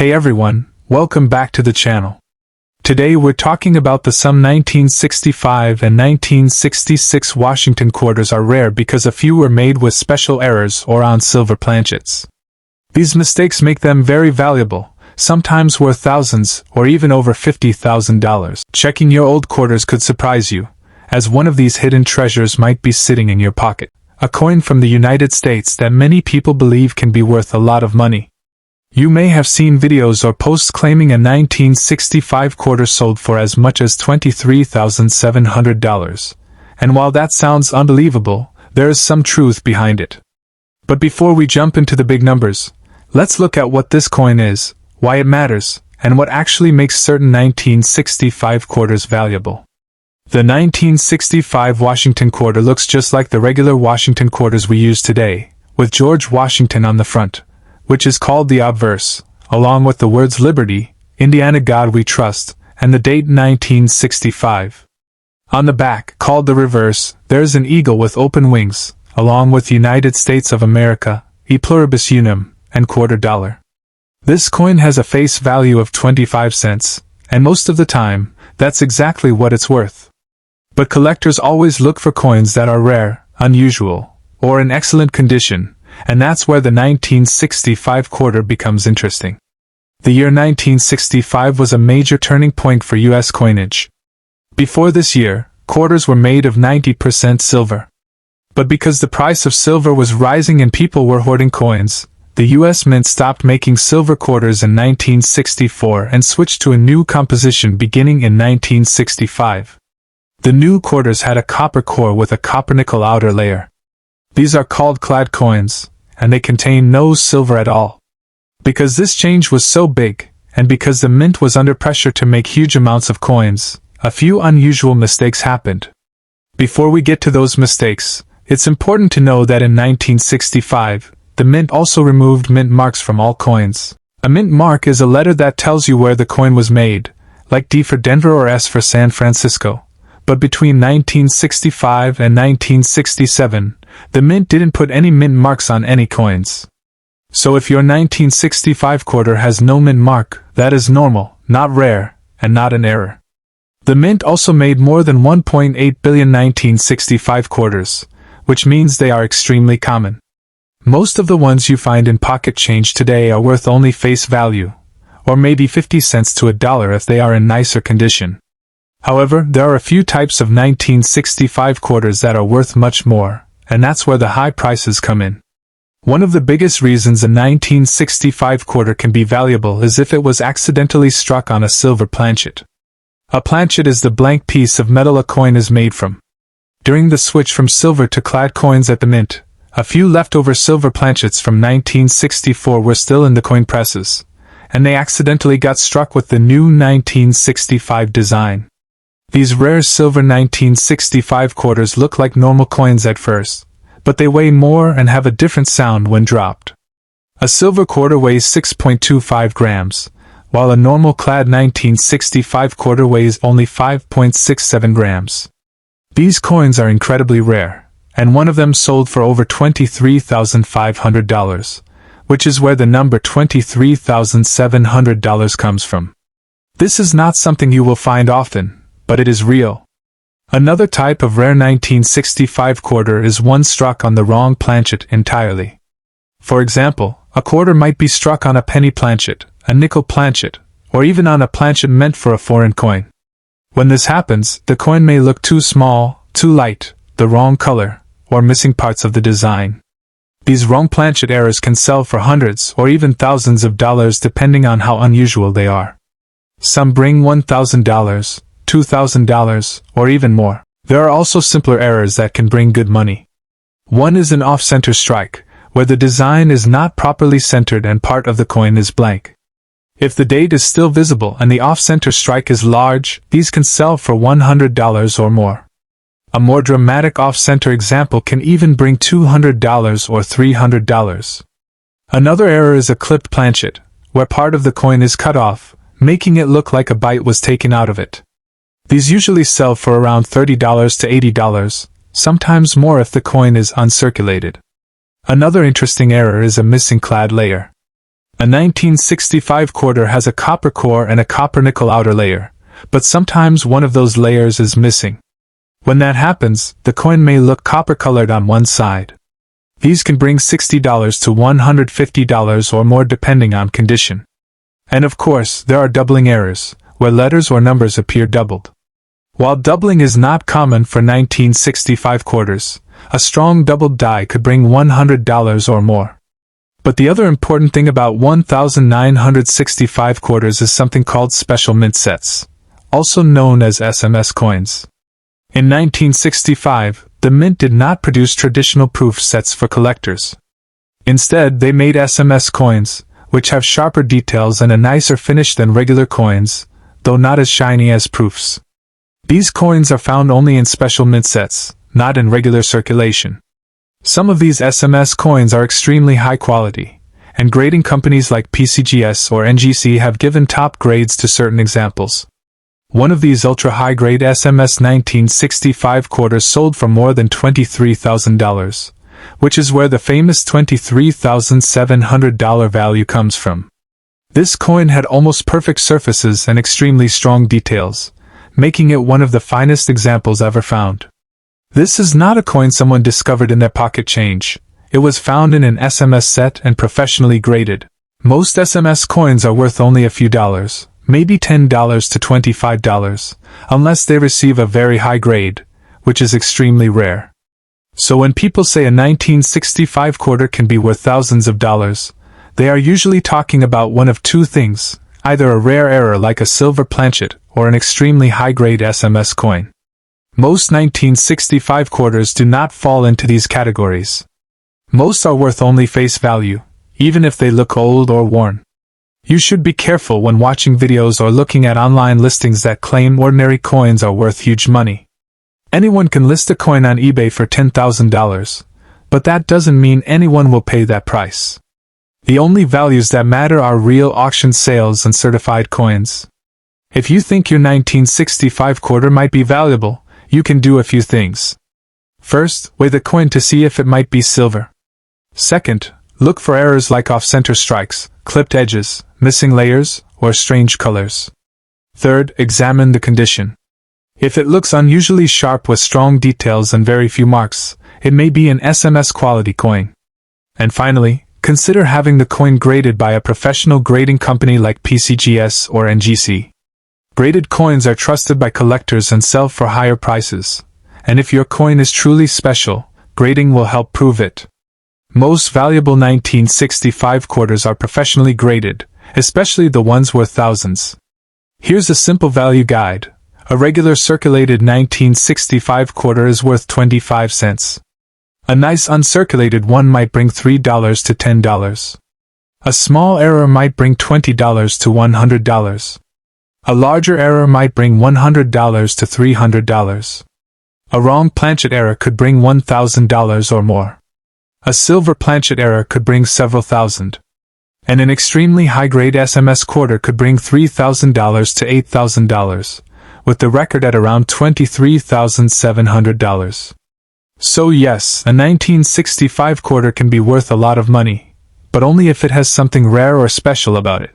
Hey everyone, welcome back to the channel. Today we're talking about the some 1965 and 1966 Washington quarters are rare because a few were made with special errors or on silver planchets. These mistakes make them very valuable, sometimes worth thousands or even over $50,000. Checking your old quarters could surprise you, as one of these hidden treasures might be sitting in your pocket. A coin from the United States that many people believe can be worth a lot of money. You may have seen videos or posts claiming a 1965 quarter sold for as much as $23,700. And while that sounds unbelievable, there is some truth behind it. But before we jump into the big numbers, let's look at what this coin is, why it matters, and what actually makes certain 1965 quarters valuable. The 1965 Washington quarter looks just like the regular Washington quarters we use today, with George Washington on the front, which is called the obverse, along with the words Liberty, Indiana God We Trust, and the date 1965. On the back, called the reverse, there's an eagle with open wings, along with United States of America, E pluribus unum, and $quarter. This coin has a face value of 25 cents, and most of the time, that's exactly what it's worth. But collectors always look for coins that are rare, unusual, or in excellent condition, and that's where the 1965 quarter becomes interesting. The year 1965 was a major turning point for U.S. coinage. Before this year, quarters were made of 90% silver. But because the price of silver was rising and people were hoarding coins, the U.S. Mint stopped making silver quarters in 1964 and switched to a new composition beginning in 1965. The new quarters had a copper core with a copper-nickel outer layer. These are called clad coins, and they contain no silver at all. Because this change was so big, and because the mint was under pressure to make huge amounts of coins, a few unusual mistakes happened. Before we get to those mistakes, it's important to know that in 1965, the mint also removed mint marks from all coins. A mint mark is a letter that tells you where the coin was made, like D for Denver or S for San Francisco. But between 1965 and 1967, the mint didn't put any mint marks on any coins. So if your 1965 quarter has no mint mark, that is normal, not rare, and not an error. The mint also made more than 1.8 billion 1965 quarters, which means they are extremely common. Most of the ones you find in pocket change today are worth only face value, or maybe 50 cents to $1 if they are in nicer condition. However, there are a few types of 1965 quarters that are worth much more, and that's where the high prices come in. One of the biggest reasons a 1965 quarter can be valuable is if it was accidentally struck on a silver planchet. A planchet is the blank piece of metal a coin is made from. During the switch from silver to clad coins at the mint, a few leftover silver planchets from 1964 were still in the coin presses, and they accidentally got struck with the new 1965 design. These rare silver 1965 quarters look like normal coins at first, but they weigh more and have a different sound when dropped. A silver quarter weighs 6.25 grams, while a normal clad 1965 quarter weighs only 5.67 grams. These coins are incredibly rare, and one of them sold for over $23,500, which is where the number $23,700 comes from. This is not something you will find often, but it is real. Another type of rare 1965 quarter is one struck on the wrong planchet entirely. For example, a quarter might be struck on a penny planchet, a nickel planchet, or even on a planchet meant for a foreign coin. When this happens, the coin may look too small, too light, the wrong color, or missing parts of the design. These wrong planchet errors can sell for hundreds or even thousands of dollars depending on how unusual they are. Some bring $1,000, $2,000, or even more. There are also simpler errors that can bring good money. One is an off-center strike, where the design is not properly centered and part of the coin is blank. If the date is still visible and the off-center strike is large, these can sell for $100 or more. A more dramatic off-center example can even bring $200 or $300. Another error is a clipped planchet, where part of the coin is cut off, making it look like a bite was taken out of it. These usually sell for around $30 to $80, sometimes more if the coin is uncirculated. Another interesting error is a missing clad layer. A 1965 quarter has a copper core and a copper-nickel outer layer, but sometimes one of those layers is missing. When that happens, the coin may look copper-colored on one side. These can bring $60 to $150 or more depending on condition. And of course, there are doubling errors, where letters or numbers appear doubled. While doubling is not common for 1965 quarters, a strong doubled die could bring $100 or more. But the other important thing about 1965 quarters is something called special mint sets, also known as SMS coins. In 1965, the mint did not produce traditional proof sets for collectors. Instead, they made SMS coins, which have sharper details and a nicer finish than regular coins, though not as shiny as proofs. These coins are found only in special mint sets, not in regular circulation. Some of these SMS coins are extremely high quality, and grading companies like PCGS or NGC have given top grades to certain examples. One of these ultra-high-grade SMS 1965 quarters sold for more than $23,000, which is where the famous $23,700 value comes from. This coin had almost perfect surfaces and extremely strong details, making it one of the finest examples ever found. This is not a coin someone discovered in their pocket change. It was found in an SMS set and professionally graded. Most SMS coins are worth only a few dollars, maybe $10 to $25, unless they receive a very high grade, which is extremely rare. So when people say a 1965 quarter can be worth thousands of dollars, they are usually talking about one of two things, either a rare error like a silver planchet or an extremely high-grade SMS coin. Most 1965 quarters do not fall into these categories. Most are worth only face value, even if they look old or worn. You should be careful when watching videos or looking at online listings that claim ordinary coins are worth huge money. Anyone can list a coin on eBay for $10,000, but that doesn't mean anyone will pay that price. The only values that matter are real auction sales and certified coins. If you think your 1965 quarter might be valuable, you can do a few things. First, weigh the coin to see if it might be silver. Second, look for errors like off-center strikes, clipped edges, missing layers, or strange colors. Third, examine the condition. If it looks unusually sharp with strong details and very few marks, it may be an SMS quality coin. And finally, consider having the coin graded by a professional grading company like PCGS or NGC. Graded coins are trusted by collectors and sell for higher prices, and if your coin is truly special, grading will help prove it. Most valuable 1965 quarters are professionally graded, especially the ones worth thousands. Here's a simple value guide. A regular circulated 1965 quarter is worth 25 cents. A nice uncirculated one might bring $3 to $10. A small error might bring $20 to $100. A larger error might bring $100 to $300. A wrong planchet error could bring $1,000 or more. A silver planchet error could bring several thousand. And an extremely high-grade SMS quarter could bring $3,000 to $8,000, with the record at around $23,700. So yes, a 1965 quarter can be worth a lot of money, but only if it has something rare or special about it.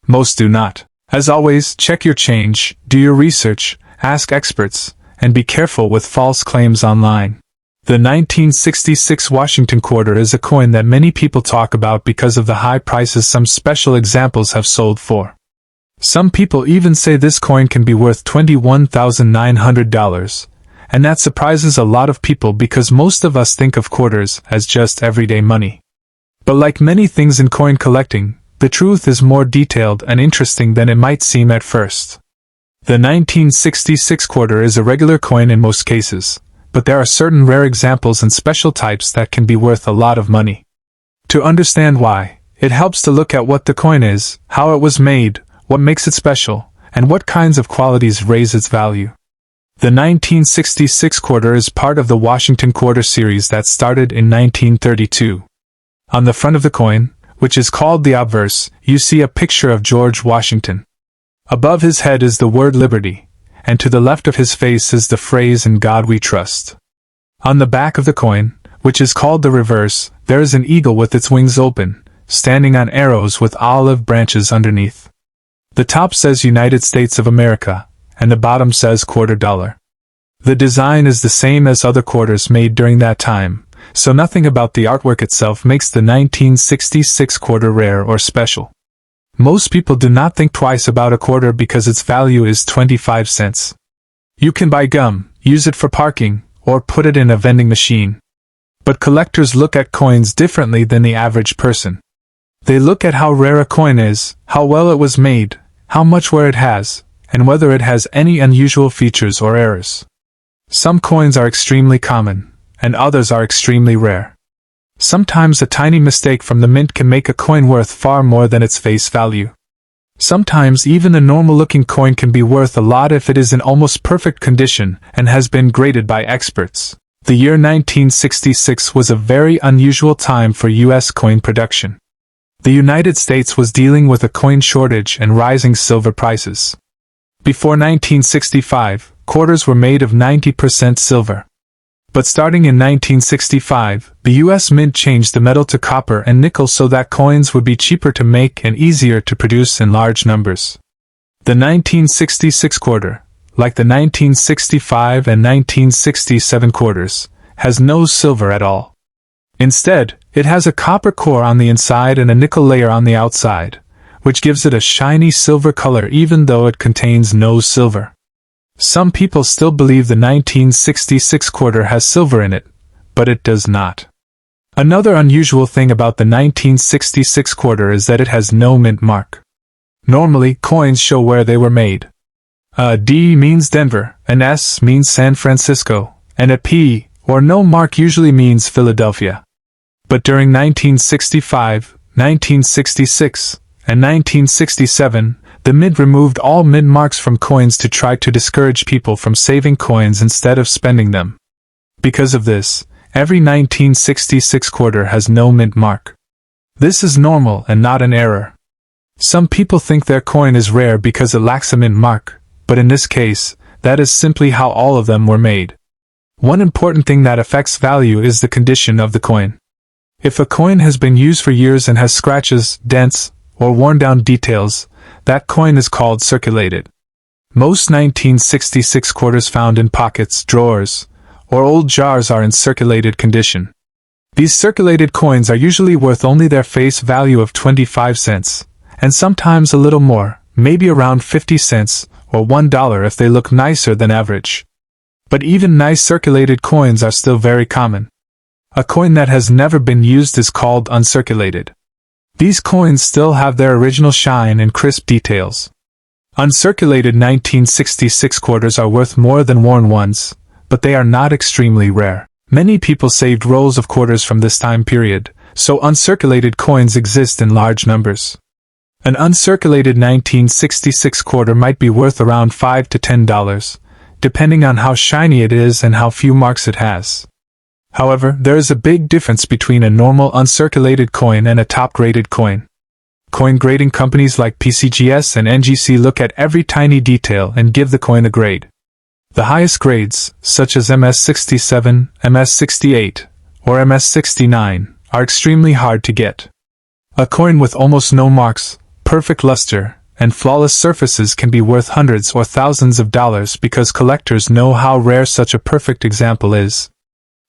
Most do not. As always, check your change, do your research, ask experts, and be careful with false claims online. The 1966 Washington quarter is a coin that many people talk about because of the high prices some special examples have sold for. Some people even say this coin can be worth $21,900, and that surprises a lot of people because most of us think of quarters as just everyday money. But like many things in coin collecting, the truth is more detailed and interesting than it might seem at first. The 1966 quarter is a regular coin in most cases, but there are certain rare examples and special types that can be worth a lot of money. To understand why, it helps to look at what the coin is, how it was made, what makes it special, and what kinds of qualities raise its value. The 1966 quarter is part of the Washington quarter series that started in 1932. On the front of the coin, which is called the obverse, you see a picture of George Washington. Above his head is the word liberty, and to the left of his face is the phrase "In God We Trust." On the back of the coin, which is called the reverse, there is an eagle with its wings open, standing on arrows with olive branches underneath. The top says United States of America, and the bottom says $quarter. The design is the same as other quarters made during that time, so nothing about the artwork itself makes the 1966 quarter rare or special. Most people do not think twice about a quarter because its value is 25 cents. You can buy gum, use it for parking, or put it in a vending machine. But collectors look at coins differently than the average person. They look at how rare a coin is, how well it was made, how much wear it has, and whether it has any unusual features or errors. Some coins are extremely common, and others are extremely rare. Sometimes a tiny mistake from the mint can make a coin worth far more than its face value. Sometimes even a normal-looking coin can be worth a lot if it is in almost perfect condition and has been graded by experts. The year 1966 was a very unusual time for U.S. coin production. The United States was dealing with a coin shortage and rising silver prices. Before 1965, quarters were made of 90% silver. But starting in 1965, the U.S. Mint changed the metal to copper and nickel so that coins would be cheaper to make and easier to produce in large numbers. The 1966 quarter, like the 1965 and 1967 quarters, has no silver at all. Instead, it has a copper core on the inside and a nickel layer on the outside, which gives it a shiny silver color even though it contains no silver. Some people still believe the 1966 quarter has silver in it, but it does not. Another unusual thing about the 1966 quarter is that it has no mint mark. Normally, coins show where they were made. A D means Denver, an S means San Francisco, and a P, or no mark usually means Philadelphia. But during 1965, 1966, and 1967, the Mint removed all mint marks from coins to try to discourage people from saving coins instead of spending them. Because of this, every 1966 quarter has no mint mark. This is normal and not an error. Some people think their coin is rare because it lacks a mint mark, but in this case, that is simply how all of them were made. One important thing that affects value is the condition of the coin. If a coin has been used for years and has scratches, dents, or worn-down details, that coin is called circulated. Most 1966 quarters found in pockets, drawers, or old jars are in circulated condition. These circulated coins are usually worth only their face value of 25 cents, and sometimes a little more, maybe around 50 cents, or $1 if they look nicer than average. But even nice circulated coins are still very common. A coin that has never been used is called uncirculated. These coins still have their original shine and crisp details. Uncirculated 1966 quarters are worth more than worn ones, but they are not extremely rare. Many people saved rolls of quarters from this time period, so uncirculated coins exist in large numbers. An uncirculated 1966 quarter might be worth around $5 to $10, depending on how shiny it is and how few marks it has. However, there is a big difference between a normal uncirculated coin and a top-graded coin. Coin grading companies like PCGS and NGC look at every tiny detail and give the coin a grade. The highest grades, such as MS67, MS68, or MS69, are extremely hard to get. A coin with almost no marks, perfect luster, and flawless surfaces can be worth hundreds or thousands of dollars because collectors know how rare such a perfect example is.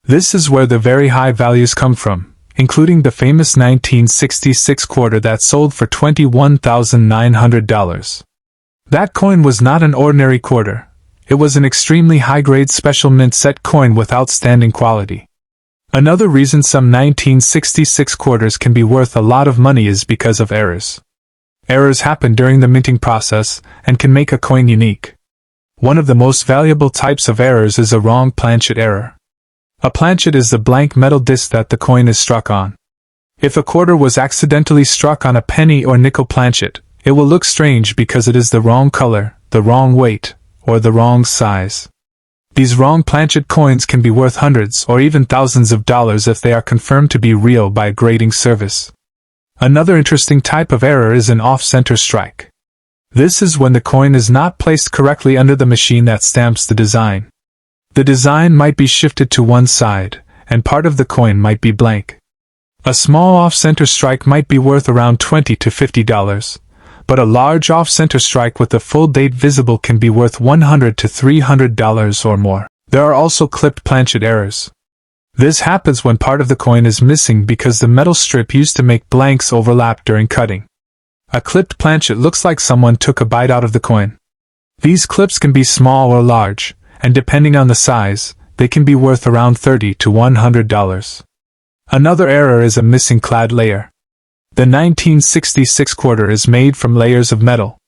This is where the very high values come from, including the famous 1966 quarter that sold for $21,900. That coin was not an ordinary quarter. It was an extremely high-grade special mint set coin with outstanding quality. Another reason some 1966 quarters can be worth a lot of money is because of errors. Errors happen during the minting process and can make a coin unique. One of the most valuable types of errors is a wrong planchet error. A planchet is the blank metal disc that the coin is struck on. If a quarter was accidentally struck on a penny or nickel planchet, it will look strange because it is the wrong color, the wrong weight, or the wrong size. These wrong planchet coins can be worth hundreds or even thousands of dollars if they are confirmed to be real by a grading service. Another interesting type of error is an off-center strike. This is when the coin is not placed correctly under the machine that stamps the design. The design might be shifted to one side, and part of the coin might be blank. A small off-center strike might be worth around $20 to $50, but a large off-center strike with the full date visible can be worth $100 to $300 or more. There are also clipped planchet errors. This happens when part of the coin is missing because the metal strip used to make blanks overlap during cutting. A clipped planchet looks like someone took a bite out of the coin. These clips can be small or large, and depending on the size, they can be worth around $30 to $100. Another error is a missing clad layer. The 1966 quarter is made from layers of metal.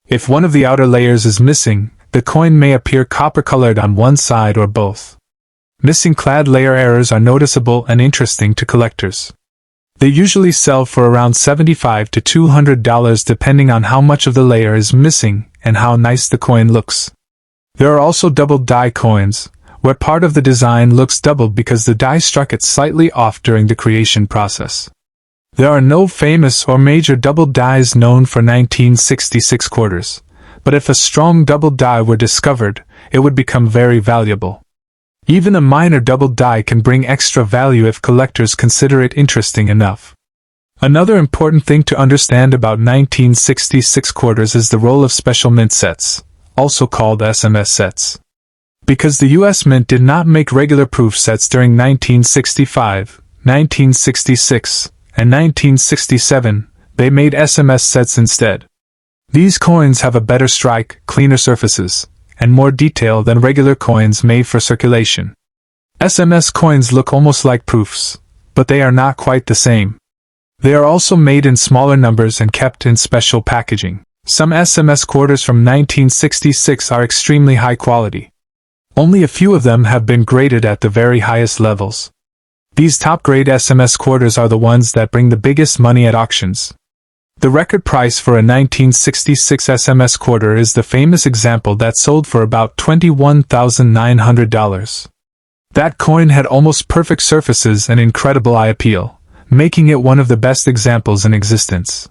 If one of the outer layers is missing, the coin may appear copper-colored on one side or both. Missing clad layer errors are noticeable and interesting to collectors. They usually sell for around $75 to $200 depending on how much of the layer is missing and how nice the coin looks. There are also doubled die coins, where part of the design looks doubled because the die struck it slightly off during the creation process. There are no famous or major doubled dies known for 1966 quarters, but if a strong doubled die were discovered, it would become very valuable. Even a minor doubled die can bring extra value if collectors consider it interesting enough. Another important thing to understand about 1966 quarters is the role of special mint sets, also called SMS sets. Because the U.S. Mint did not make regular proof sets during 1965, 1966, and 1967, they made SMS sets instead. These coins have a better strike, cleaner surfaces, and more detail than regular coins made for circulation. SMS coins look almost like proofs, but they are not quite the same. They are also made in smaller numbers and kept in special packaging. Some SMS quarters from 1966 are extremely high quality. Only a few of them have been graded at the very highest levels. These top-grade SMS quarters are the ones that bring the biggest money at auctions. The record price for a 1966 SMS quarter is the famous example that sold for about $21,900. That coin had almost perfect surfaces and incredible eye appeal, making it one of the best examples in existence.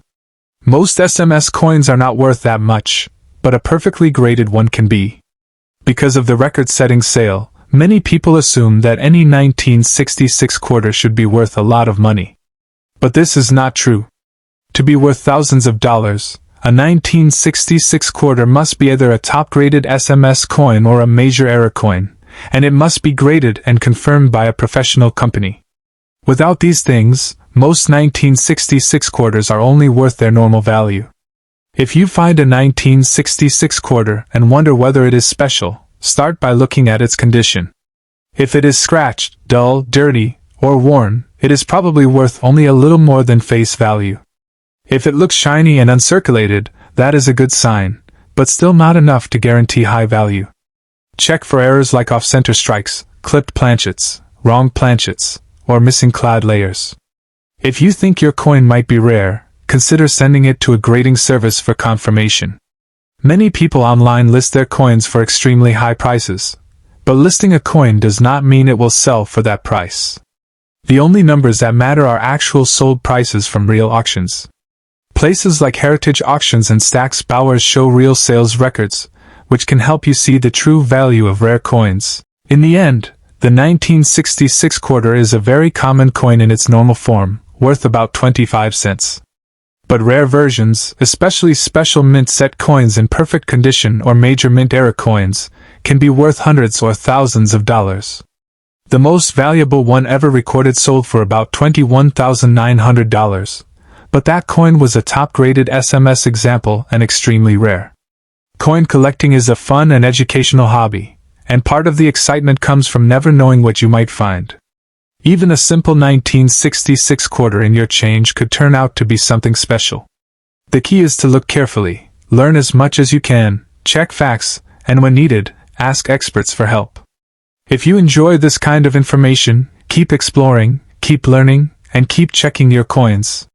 Most SMS coins are not worth that much, but a perfectly graded one can be. Because of the record-setting sale, many people assume that any 1966 quarter should be worth a lot of money. But this is not true. To be worth thousands of dollars, a 1966 quarter must be either a top-graded SMS coin or a major error coin, and it must be graded and confirmed by a professional company. Without these things, most 1966 quarters are only worth their normal value. If you find a 1966 quarter and wonder whether it is special, start by looking at its condition. If it is scratched, dull, dirty, or worn, it is probably worth only a little more than face value. If it looks shiny and uncirculated, that is a good sign, but still not enough to guarantee high value. Check for errors like off-center strikes, clipped planchets, wrong planchets, or missing clad layers. If you think your coin might be rare, consider sending it to a grading service for confirmation. Many people online list their coins for extremely high prices, but listing a coin does not mean it will sell for that price. The only numbers that matter are actual sold prices from real auctions. Places like Heritage Auctions and Stack's Bowers show real sales records, which can help you see the true value of rare coins. In the end, the 1966 quarter is a very common coin in its normal form, worth about 25 cents. But rare versions, especially special mint set coins in perfect condition or major mint error coins, can be worth hundreds or thousands of dollars. The most valuable one ever recorded sold for about $21,900. But that coin was a top-graded SMS example and extremely rare. Coin collecting is a fun and educational hobby, and part of the excitement comes from never knowing what you might find. Even a simple 1966 quarter in your change could turn out to be something special. The key is to look carefully, learn as much as you can, check facts, and when needed, ask experts for help. If you enjoy this kind of information, keep exploring, keep learning, and keep checking your coins.